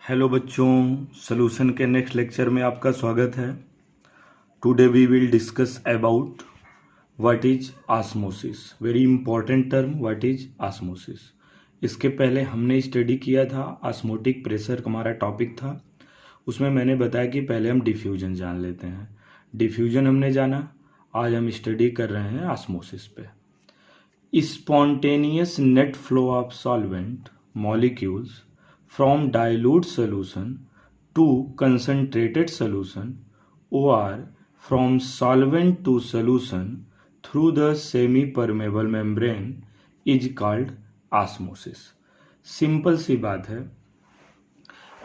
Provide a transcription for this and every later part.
Hello बच्चों, solution के next lecture में आपका स्वागत है। Today we will discuss about what is osmosis. Very important term, what is osmosis. इसके पहले हमने स्टडी किया था, ऑस्मोटिक प्रेशर हमारा टॉपिक था। उसमें मैंने बताया कि पहले हम डिफ्यूजन जान लेते हैं। डिफ्यूजन हमने जाना, आज हम स्टडी कर रहे हैं ऑस्मोसिस पे। Spontaneous net flow of solvent molecules from dilute solution to concentrated solution or from solvent to solution through the semi-permeable membrane is called osmosis। Simple सी बात है,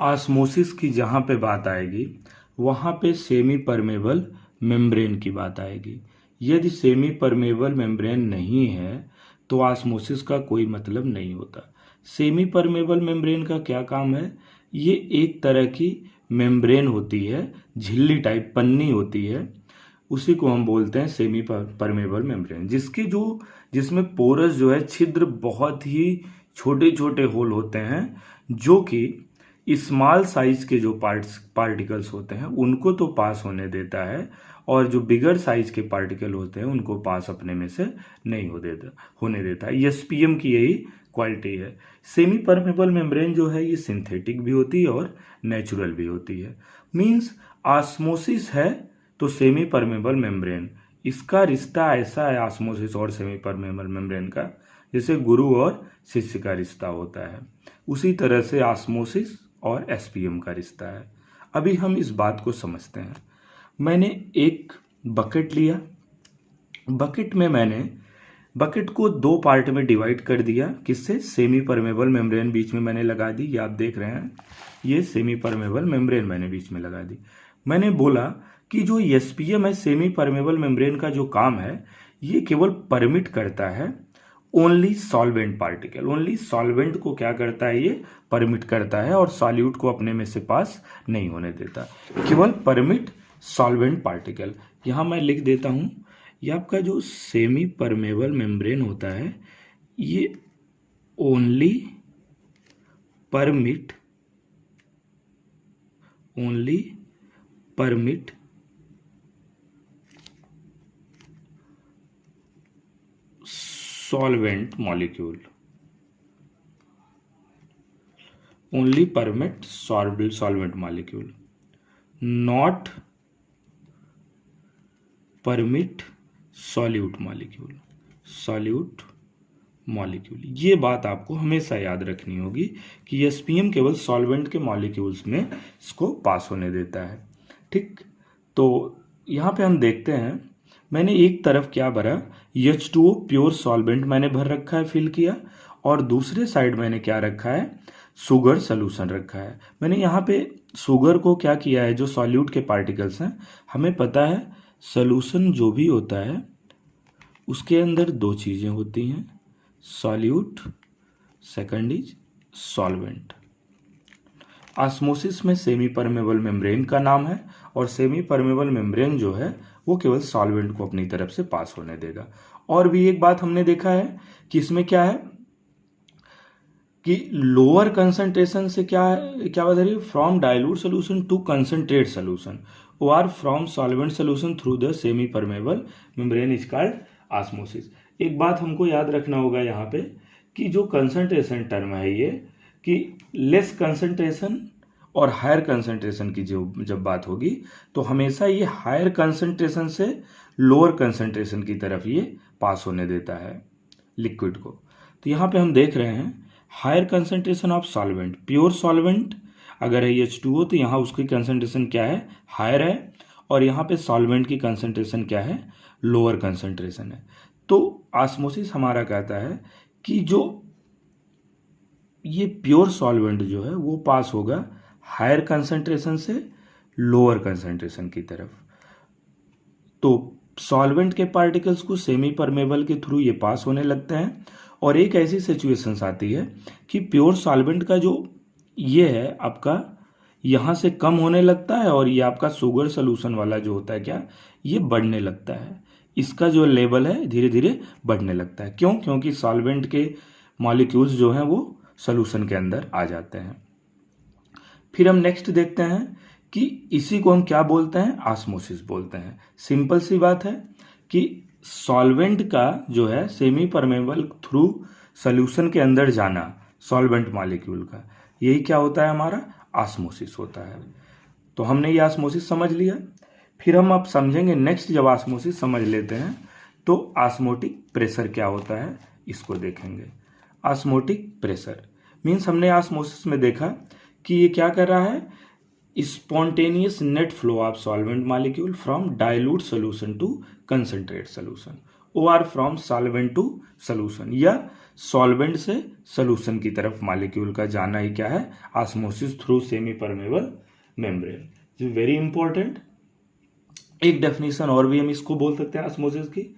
ऑस्मोसिस की जहाँ पे बात आएगी वहाँ पे सेमी परमेबल मेम्ब्रेन की बात आएगी। यदि सेमी परमेबल मेम्ब्रेन नहीं है तो ऑस्मोसिस का कोई मतलब नहीं होता। सेमी परमेबल मेम्ब्रेन का क्या काम है? ये एक तरह की मेम्ब्रेन होती है, झिल्ली टाइप पन्नी होती है, उसी को हम बोलते हैं सेमी परमेबल मेम्ब्रेन, जिसमें पोरस जो है, छिद्र बहुत ही छोटे छोटे होल होते हैं, जो कि स्मॉल साइज के जो पार्टिकल्स होते हैं उनको तो पास होने देता है, और जो बिगर साइज के पार्टिकल होते हैं उनको पास अपने में से नहीं होने देता है। एसपीएम की यही क्वालिटी है। सेमी परमेबल मेम्ब्रेन जो है ये सिंथेटिक भी होती है और नेचुरल भी होती है। मींस ऑस्मोसिस है तो सेमी परमेबल मेम्ब्रेन, इसका रिश्ता ऐसा है ऑस्मोसिस और सेमी परमेबल मेम्ब्रेन का, जैसे गुरु और शिष्य का रिश्ता होता है, उसी तरह से ऑस्मोसिस और एसपीएम का रिश्ता है। अभी हम इस बात को समझते हैं। मैंने एक बकेट लिया, बकेट को दो पार्ट में डिवाइड कर दिया। किससे? सेमी परमेबल मेम्ब्रेन बीच में मैंने लगा दी, ये आप देख रहे हैं, ये सेमी परमेबल मेम्ब्रेन मैंने बीच में लगा दी। मैंने बोला कि जो एसपीएम है, सेमी परमेबल मेम्ब्रेन का जो काम है, ये केवल परमिट करता है only solvent particle. Only solvent को क्या करता है? ये परमिट करता है, और सॉल्यूट को अपने में से पास नहीं होने देता। केवल परमिट सॉल्वेंट पार्टिकल। यहां मैं लिख देता हूं, ये आपका जो सेमी परमेबल मेम्ब्रेन होता है, ये only permit solvent molecule, only permit solvent molecule, not permit solute molecule। ये बात आपको हमेशा याद रखनी होगी कि एसपीएम केवल सॉल्वेंट के मॉलिक्यूल्स में इसको पास होने देता है। ठीक, तो यहाँ पे हम देखते हैं, मैंने एक तरफ क्या भरा, H2O प्योर सॉल्वेंट मैंने भर रखा है, फिल किया, और दूसरे साइड मैंने क्या रखा है, शुगर सोल्यूशन रखा है। मैंने यहाँ पे शुगर को क्या किया है, जो सॉल्यूट के पार्टिकल्स हैं, हमें पता है सोल्यूशन जो भी होता है उसके अंदर दो चीजें होती हैं, solute, second is solvent. Osmosis में सेमी परमेबल मेम्ब्रेन का नाम है, और सेमी परमेबल मेम्ब्रेन जो है वो केवल सॉल्वेंट को अपनी तरफ से पास होने देगा। और भी एक बात हमने देखा है कि इसमें क्या है कि लोअर कंसंट्रेशन से क्या बात है, from dilute solution to concentrate solution और from solvent solution through the semi permeable membrane is called osmosis. एक बात हमको याद रखना होगा यहाँ पे कि जो कंसंट्रेशन टर्म है ये, कि लेस कंसंट्रेशन और हायर कंसंट्रेशन की जब बात होगी तो हमेशा ये हायर कंसंट्रेशन से लोअर कंसंट्रेशन की तरफ ये पास होने देता है लिक्विड को। तो यहाँ पे हम देख रहे हैं higher concentration of solvent, pure solvent अगर है H2O तो यहाँ उसकी कंसंट्रेशन क्या है, हायर है, और यहाँ पे सॉल्वेंट की कंसंट्रेशन क्या है, लोअर कंसंट्रेशन है। तो ऑस्मोसिस हमारा कहता है कि जो ये प्योर सॉल्वेंट जो है वो पास होगा हायर कंसंट्रेशन से लोअर कंसंट्रेशन की तरफ। तो सॉल्वेंट के पार्टिकल्स को सेमी परमेबल के थ्रू ये पास होने लगते हैं, और एक ऐसी सिचुएशंस आती है कि प्योर सॉल्वेंट का जो ये है आपका यहाँ से कम होने लगता है, और ये आपका शुगर सोल्यूशन वाला जो होता है क्या, ये बढ़ने लगता है, इसका जो लेवल है धीरे धीरे बढ़ने लगता है। क्यों? क्योंकि सॉल्वेंट के मॉलिक्यूल्स जो हैं वो सोल्यूशन के अंदर आ जाते हैं। फिर हम नेक्स्ट देखते हैं कि इसी को हम क्या बोलते हैं, ऑस्मोसिस बोलते हैं। सिंपल सी बात है कि सॉल्वेंट का जो है सेमी परमेबल थ्रू सॉल्यूशन के अंदर जाना सॉल्वेंट मॉलिक्यूल का, यही क्या होता है, हमारा ऑस्मोसिस होता है। तो हमने ये ऑस्मोसिस समझ लिया। फिर हम अब समझेंगे नेक्स्ट, जब ऑस्मोसिस समझ लेते हैं तो ऑस्मोटिक प्रेशर क्या होता है इसको देखेंगे। ऑस्मोटिक प्रेशर मीन्स हमने ऑस्मोसिस में देखा कि ये क्या कर रहा है, spontaneous net flow of solvent molecule from dilute solution to concentrate solution, और फ्रॉम सॉल्वेंट टू सोल्यूशन, या सॉल्वेंट से सोल्यूशन की तरफ मॉलिक्यूल का जाना ही क्या है, osmosis through semi permeable membrane. Very important. एक डेफिनेशन और भी हम इसको बोल सकते हैं ऑस्मोसिस की।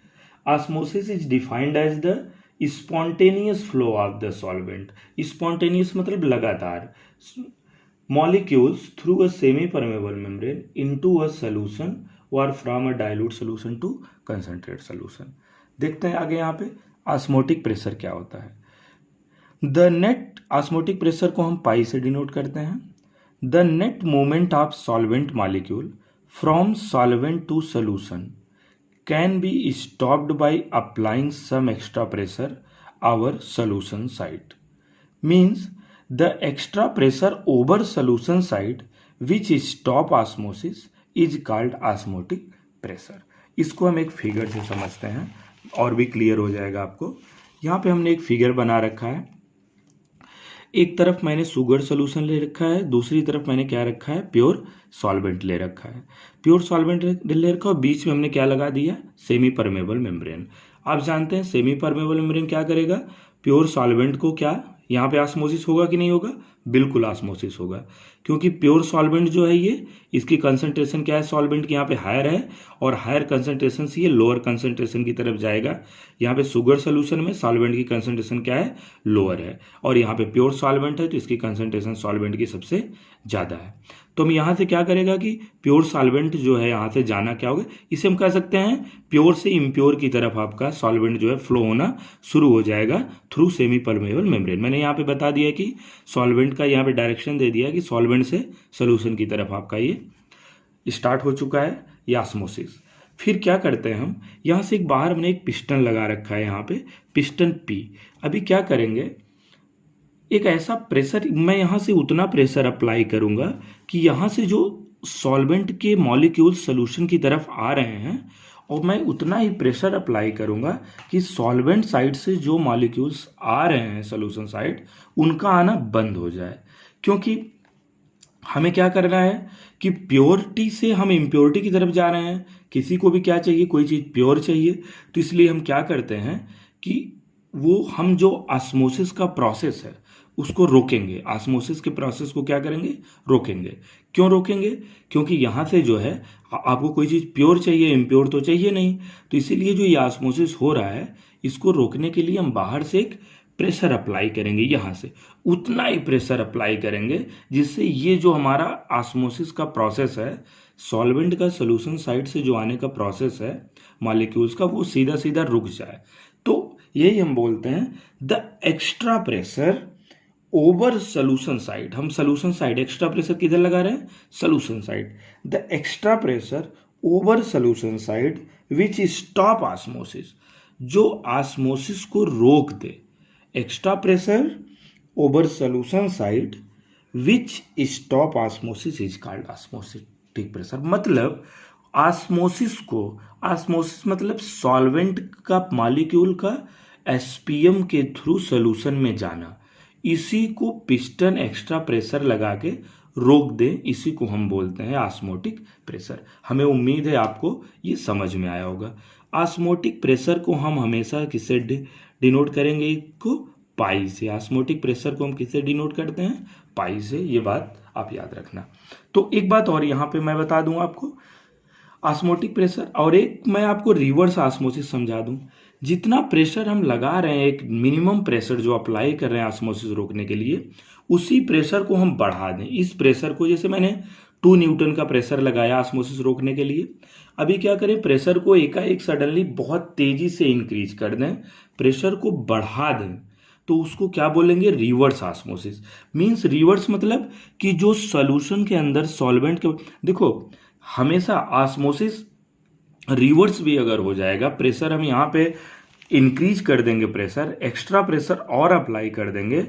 Osmosis is defined as the spontaneous flow of the solvent. Spontaneous मतलब लगातार, molecules through a semi-permeable membrane into a solution or from a dilute solution to concentrate solution। देखते हैं आगे यहाँ पे ऑस्मोटिक प्रेशर क्या होता है। द नेट ऑस्मोटिक प्रेशर को हम पाई से डिनोट करते हैं। The net movement of solvent molecule from solvent to solution can be stopped by applying some extra pressure our solution side. Means the extra pressure over solution side which stop osmosis is called osmotic pressure। इसको हम एक figure से समझते हैं और भी clear हो जाएगा आपको। यहाँ पे हमने एक फिगर बना रखा है, एक तरफ मैंने शुगर सोल्यूशन ले रखा है, दूसरी तरफ मैंने क्या रखा है, प्योर सॉल्वेंट ले रखा है। प्योर सॉल्वेंट ले रखा है, बीच में हमने क्या लगा दिया, सेमी परमेबल मेम्ब्रेन। आप जानते हैं सेमी परमेबल मेम्ब्रेन क्या करेगा, प्योर सॉल्वेंट को क्या, यहाँ पे ऑस्मोसिस होगा कि नहीं होगा, बिल्कुल ऑस्मोसिस होगा, क्योंकि प्योर सॉल्वेंट जो है ये, इसकी कंसंट्रेशन क्या है सॉल्वेंट की यहाँ पे हायर है, और हायर कंसंट्रेशन से ये लोअर कंसंट्रेशन की तरफ जाएगा। यहाँ पे शुगर सोल्यूशन में सॉल्वेंट की कंसंट्रेशन क्या है, लोअर है, और यहाँ पे प्योर सॉल्वेंट है तो इसकी कंसंट्रेशन सॉल्वेंट की सबसे ज़्यादा है। तो हम यहाँ से क्या करेगा कि प्योर सॉल्वेंट जो है यहाँ से जाना क्या होगा, इसे हम कह सकते हैं प्योर से इम्प्योर की तरफ आपका सॉल्वेंट जो है फ्लो होना शुरू हो जाएगा थ्रू सेमी परमेबल मेम्ब्रेन। मैंने यहाँ पे बता दिया कि सॉल्वेंट का यहाँ पे डायरेक्शन दे दिया कि सॉल्वेंट से सोल्यूशन की तरफ आपका ये स्टार्ट हो चुका है, ये ऑस्मोसिस। फिर क्या करते हैं हम, यहाँ से एक बाहर हमने एक पिस्टन लगा रखा है, यहाँ पे पिस्टन पी। अभी क्या करेंगे, एक ऐसा प्रेशर, मैं यहाँ से उतना प्रेशर अप्लाई करूँगा कि यहाँ से जो सॉल्वेंट के मॉलिक्यूल सोल्यूशन की तरफ आ रहे हैं, और मैं उतना ही प्रेशर अप्लाई करूँगा कि सॉल्वेंट साइड से जो मॉलिक्यूल्स आ रहे हैं सोल्यूशन साइड, उनका आना बंद हो जाए। क्योंकि हमें क्या करना है कि प्योरिटी से हम इम्प्योरिटी की तरफ जा रहे हैं, किसी को भी क्या चाहिए, कोई चीज़ प्योर चाहिए, तो इसलिए हम क्या करते हैं कि वो हम जो ऑस्मोसिस का प्रोसेस है उसको रोकेंगे, ऑस्मोसिस के प्रोसेस को क्या करेंगे, रोकेंगे। क्यों रोकेंगे, क्योंकि यहाँ से जो है आपको कोई चीज़ प्योर चाहिए, इम्प्योर तो चाहिए नहीं, तो इसीलिए जो ये ऑस्मोसिस हो रहा है इसको रोकने के लिए हम बाहर से एक प्रेशर अप्लाई करेंगे, यहाँ से उतना ही प्रेशर अप्लाई करेंगे जिससे ये जो हमारा ऑस्मोसिस का प्रोसेस है, सॉल्वेंट का सोल्यूशन साइड से जो आने का प्रोसेस है मॉलिक्यूल्स का, वो सीधा सीधा रुक जाए। तो यही हम बोलते हैं the extra pressure over solution side. हम सोल्यूशन साइड एक्स्ट्रा प्रेशर किधर लगा रहे हैं, solution side. The extra pressure over solution side which stop osmosis, जो ऑस्मोसिस को रोक दे। Extra pressure over solution side which stop osmosis is called osmotic pressure. मतलब ऑस्मोसिस को, ऑस्मोसिस मतलब सॉल्वेंट का मॉलिक्यूल का एसपीएम के थ्रू सोल्यूशन में जाना, इसी को पिस्टन एक्स्ट्रा प्रेशर लगा के रोक दे, इसी को हम बोलते हैं ऑस्मोटिक प्रेशर। हमें उम्मीद है आपको ये समझ में आया होगा। ऑस्मोटिक प्रेशर को हम हमेशा किससे डिनोट करेंगे, इसको पाई से। ऑस्मोटिक प्रेशर को हम किससे डिनोट करते हैं, पाई से, ये बात आप याद रखना। तो एक बात और यहाँ पे मैं बता दूं आपको, ऑस्मोटिक प्रेशर, और एक मैं आपको रिवर्स ऑस्मोसिस समझा दूं। जितना प्रेशर हम लगा रहे हैं, एक मिनिमम प्रेशर जो अप्लाई कर रहे हैं ऑस्मोसिस रोकने के लिए, उसी प्रेशर को हम बढ़ा दें। इस प्रेशर को, जैसे मैंने 2 न्यूटन का प्रेशर लगाया ऑस्मोसिस रोकने के लिए, अभी क्या करें, प्रेशर को एकाएक सडनली बहुत तेजी से इंक्रीज कर दें, प्रेशर को बढ़ा दें, तो उसको क्या बोलेंगे, रिवर्स ऑस्मोसिस। मींस रिवर्स मतलब कि जो सॉल्यूशन के अंदर सॉल्वेंट के, देखो हमेशा ऑस्मोसिस रिवर्स भी अगर हो जाएगा, प्रेशर हम यहाँ पे इंक्रीज कर देंगे, प्रेशर एक्स्ट्रा प्रेशर और अप्लाई कर देंगे,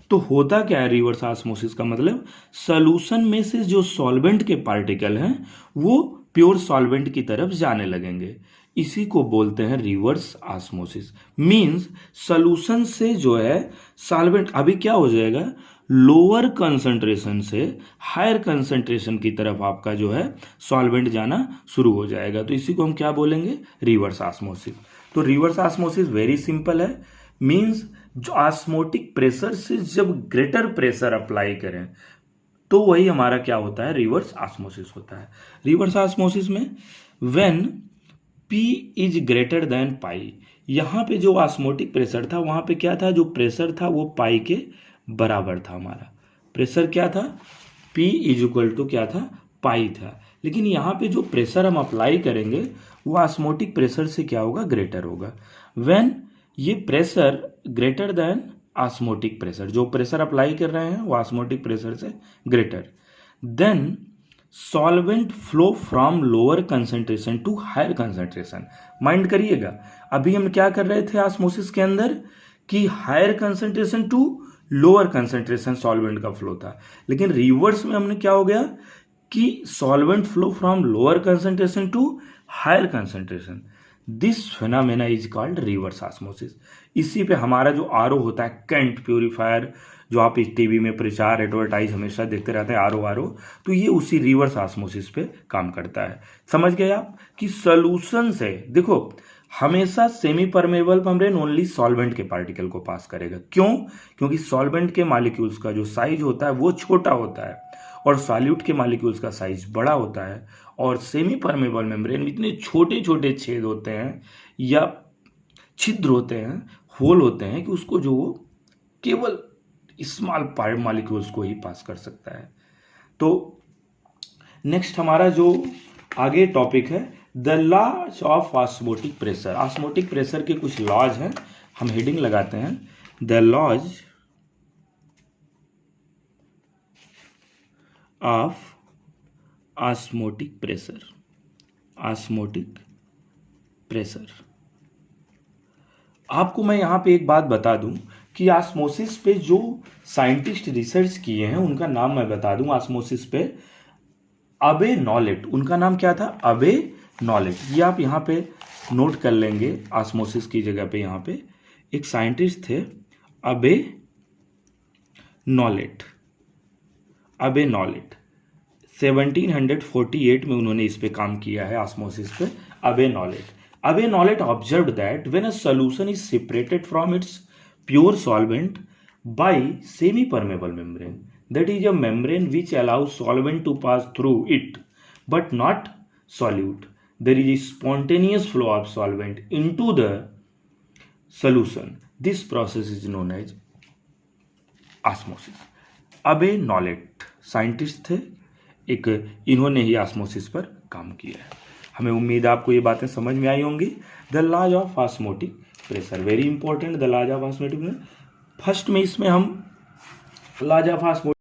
तो होता क्या है रिवर्स ऑस्मोसिस का मतलब, सॉल्यूशन में से जो सॉल्वेंट के पार्टिकल हैं वो प्योर सॉल्वेंट की तरफ जाने लगेंगे। इसी को बोलते हैं रिवर्स ऑस्मोसिस। मींस सॉल्यूशन से जो है सॉल्वेंट अभी क्या हो जाएगा, लोअर कंसंट्रेशन से हायर कंसंट्रेशन की तरफ आपका जो है सॉल्वेंट जाना शुरू हो जाएगा। तो इसी को हम क्या बोलेंगे, रिवर्स ऑस्मोसिस। तो रिवर्स ऑस्मोसिस वेरी सिंपल है। मींस जो ऑस्मोटिक प्रेशर से जब ग्रेटर प्रेशर अप्लाई करें तो वही हमारा क्या होता है, रिवर्स ऑस्मोसिस होता है। रिवर्स ऑस्मोसिस में when P is greater than pi, यहां पे जो ऑस्मोटिक प्रेशर था वहां पे क्या था, जो प्रेशर था वो पाई के बराबर था। हमारा प्रेशर क्या था, P इज इक्वल टू क्या था, पाई था। लेकिन यहाँ पे जो प्रेशर हम अप्लाई करेंगे वो ऑस्मोटिक प्रेशर से क्या होगा, ग्रेटर होगा। व्हेन ये pressure greater than osmotic pressure, जो प्रेशर अप्लाई कर रहे हैं वो ऑस्मोटिक प्रेशर से greater, than solvent flow from lower concentration to higher concentration. Mind करिएगा, अभी हम क्या कर रहे थे ऑस्मोसिस के अंदर कि higher concentration to lower concentration solvent का फ्लो था, लेकिन रिवर्स में हमने क्या हो गया कि solvent flow from lower concentration to higher concentration. This phenomena is called reverse osmosis. इसी पे हमारा जो आरओ होता है, कैंट प्यूरिफायर, जो आप इस टीवी में प्रचार एडवर्टाइज हमेशा देखते रहते हैं, आरओ, तो ये उसी रिवर्स ऑस्मोसिस पे काम करता है। समझ गए आप कि सॉल्यूशन से, देखो हमेशा semi permeable membrane only solvent के पार्टिकल को पास करेगा। क्यों, क्योंकि सॉल्वेंट के मॉलिक्यूल्स का जो साइज होता है वो छोटा होता है और सॉल्यूट के मॉलिक्यूल्स का साइज बड़ा होता है। और सेमी परमेबल मेम्ब्रेन में इतने छोटे छोटे छेद होते हैं या छिद्र होते हैं, होल होते हैं कि उसको जो वो केवल स्मॉल पार्ट मॉलिक्यूल्स को ही पास कर सकता है। तो नेक्स्ट हमारा जो आगे टॉपिक है, the laws of osmotic pressure. Osmotic pressure के कुछ लॉज हैं, हम हेडिंग लगाते हैं, the laws of osmotic pressure. Osmotic pressure, आपको मैं यहां पे एक बात बता दूं कि ऑस्मोसिस पे जो साइंटिस्ट रिसर्च किए हैं उनका नाम मैं बता दूं। ऑस्मोसिस पे अबे नॉलेट, उनका नाम क्या था, अबे नॉलेट। ये आप यहाँ पे नोट कर लेंगे, ऑस्मोसिस की जगह पे यहाँ पे एक साइंटिस्ट थे अबे नॉलेट। अबे नॉलेट 1748 में उन्होंने इस पे काम किया है, ऑस्मोसिस पे। Abbe Nollet observed that when a solution is separated from its pure solvent by semi permeable membrane, that is a membrane which allows solvent to pass through it but not solute, there is a spontaneous flow of solvent into the solution. This process is known as osmosis. अबे नॉलेट scientist थे एक, इन्होंने ही osmosis पर काम किया है। हमें उम्मीद है आपको ये बातें समझ में आई होंगी। The laws of osmotic pressure, very important, the laws of osmotic pressure. First में इसमें हम लॉज ऑफ ऑस्मोटिक